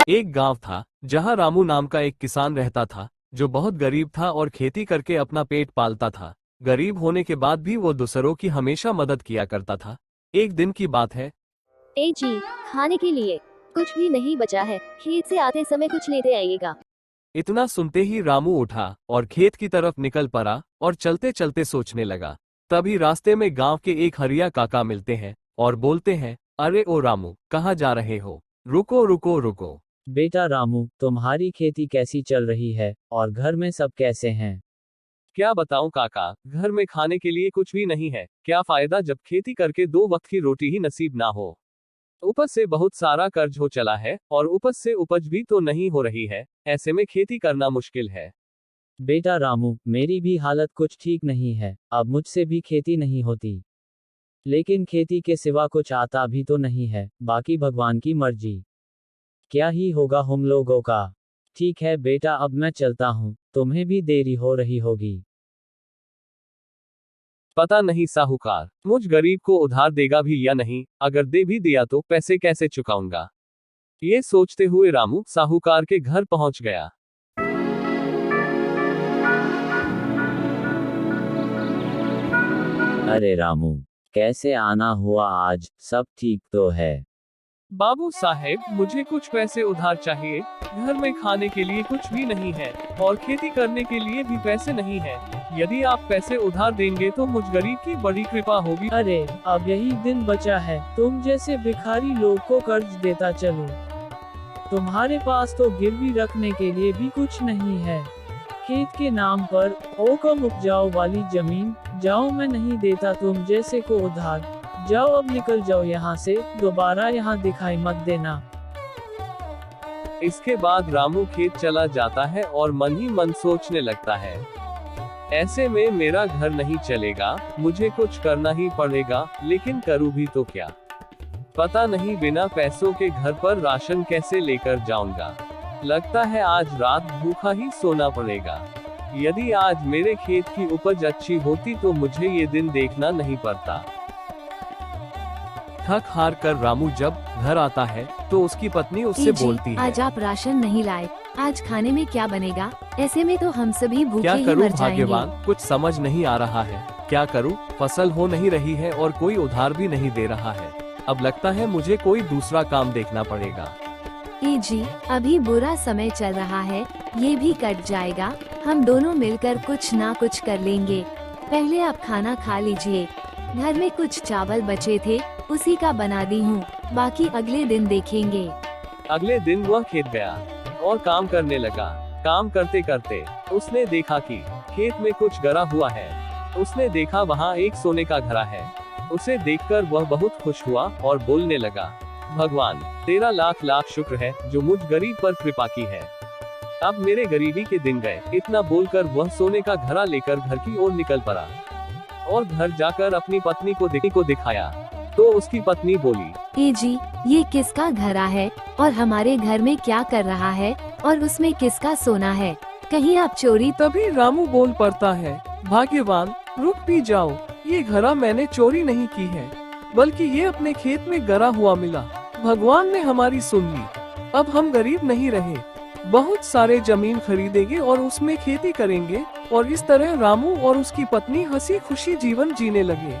एक गांव था जहां रामू नाम का एक किसान रहता था जो बहुत गरीब था और खेती करके अपना पेट पालता था। गरीब होने के बाद भी वो दूसरों की हमेशा मदद किया करता था। एक दिन की बात है। ए जी, खाने के लिए कुछ भी नहीं बचा है। खेत से आते समय कुछ लेते आइएगा। इतना सुनते ही रामू उठा और खेत की तरफ निकल पड़ा और चलते चलते सोचने लगा। तभी रास्ते में गांव के एक हरिया काका मिलते हैं और बोलते हैं, अरे ओ रामू, कहाँ जा रहे हो? रुको रुको रुको। बेटा रामू, तुम्हारी खेती कैसी चल रही है और घर में सब कैसे हैं? क्या बताऊं काका, घर में खाने के लिए कुछ भी नहीं है। क्या फायदा जब खेती करके 2 वक्त की रोटी ही नसीब ना हो। ऊपर से बहुत सारा कर्ज हो चला है और ऊपर से उपज भी तो नहीं हो रही है। ऐसे में खेती करना मुश्किल है। बेटा रामू, मेरी भी हालत कुछ ठीक नहीं है। अब मुझसे भी खेती नहीं होती। लेकिन खेती के सिवा कुछ आता भी तो नहीं है, बाकी भगवान की मर्जी। क्या ही होगा हम लोगों का। ठीक है बेटा, अब मैं चलता हूँ, तुम्हें भी देरी हो रही होगी। पता नहीं साहूकार मुझ गरीब को उधार देगा भी या नहीं। अगर दे भी दिया तो पैसे कैसे चुकाऊंगा। ये सोचते हुए रामू साहूकार के घर पहुंच गया। अरे रामू, कैसे आना हुआ आज? सब ठीक तो है? बाबू साहेब, मुझे कुछ पैसे उधार चाहिए। घर में खाने के लिए कुछ भी नहीं है और खेती करने के लिए भी पैसे नहीं है। यदि आप पैसे उधार देंगे तो मुझ गरीब की बड़ी कृपा होगी। अरे, अब यही दिन बचा है तुम जैसे भिखारी लोग को कर्ज देता चलूं। तुम्हारे पास तो गिरवी रखने के लिए भी कुछ नहीं है। खेत के नाम पर कम उपजाऊ वाली जमीन, जाओ, मैं नहीं देता तुम जैसे को उधार। जाओ, अब निकल जाओ यहाँ से, दोबारा यहाँ दिखाई मत देना। इसके बाद रामू खेत चला जाता है और मन ही मन सोचने लगता है, ऐसे में मेरा घर नहीं चलेगा, मुझे कुछ करना ही पड़ेगा। लेकिन करूँ भी तो क्या? पता नहीं बिना पैसों के घर पर राशन कैसे लेकर जाऊंगा। लगता है आज रात भूखा ही सोना पड़ेगा। यदि आज मेरे खेत की उपज अच्छी होती तो मुझे ये दिन देखना नहीं पड़ता। थक हार कर रामू जब घर आता है तो उसकी पत्नी उससे बोलती है, आज आप राशन नहीं लाए, आज खाने में क्या बनेगा? ऐसे में तो हम सभी भूखे क्या ही करूं मर जाएंगे। भाग्यवान, कुछ समझ नहीं आ रहा है। क्या करूं, फसल हो नहीं रही है और कोई उधार भी नहीं दे रहा है। अब लगता है मुझे कोई दूसरा काम देखना पड़ेगा। ए जी, अभी बुरा समय चल रहा है, ये भी कट जाएगा। हम दोनों मिलकर कुछ ना कुछ कर लेंगे। पहले आप खाना खा लीजिए। घर में कुछ चावल बचे थे, उसी का बना दी हूँ, बाकी अगले दिन देखेंगे। अगले दिन वह खेत गया और काम करने लगा। काम करते करते उसने देखा कि खेत में कुछ गड़ा हुआ है। उसने देखा वहाँ एक सोने का घड़ा है। उसे देखकर वह बहुत खुश हुआ और बोलने लगा, भगवान, तेरा लाख लाख शुक्र है जो मुझ गरीब पर कृपा की है। अब मेरे गरीबी के दिन गए। इतना बोलकर वह सोने का घड़ा लेकर घर की ओर निकल पड़ा और घर जाकर अपनी पत्नी को दिखाया तो उसकी पत्नी बोली, ए जी, ये किसका घड़ा है और हमारे घर में क्या कर रहा है और उसमें किसका सोना है? कहीं आप चोरी तो? तभी रामू बोल पड़ता है, भाग्यवान, रुक भी जाओ, ये घड़ा मैंने चोरी नहीं की है, बल्कि ये अपने खेत में गड़ा हुआ मिला। भगवान ने हमारी सुन ली। अब हम गरीब नहीं रहे, बहुत सारे जमीन खरीदेंगे और उसमें खेती करेंगे और इस तरह रामू और उसकी पत्नी हंसी खुशी जीवन जीने लगे।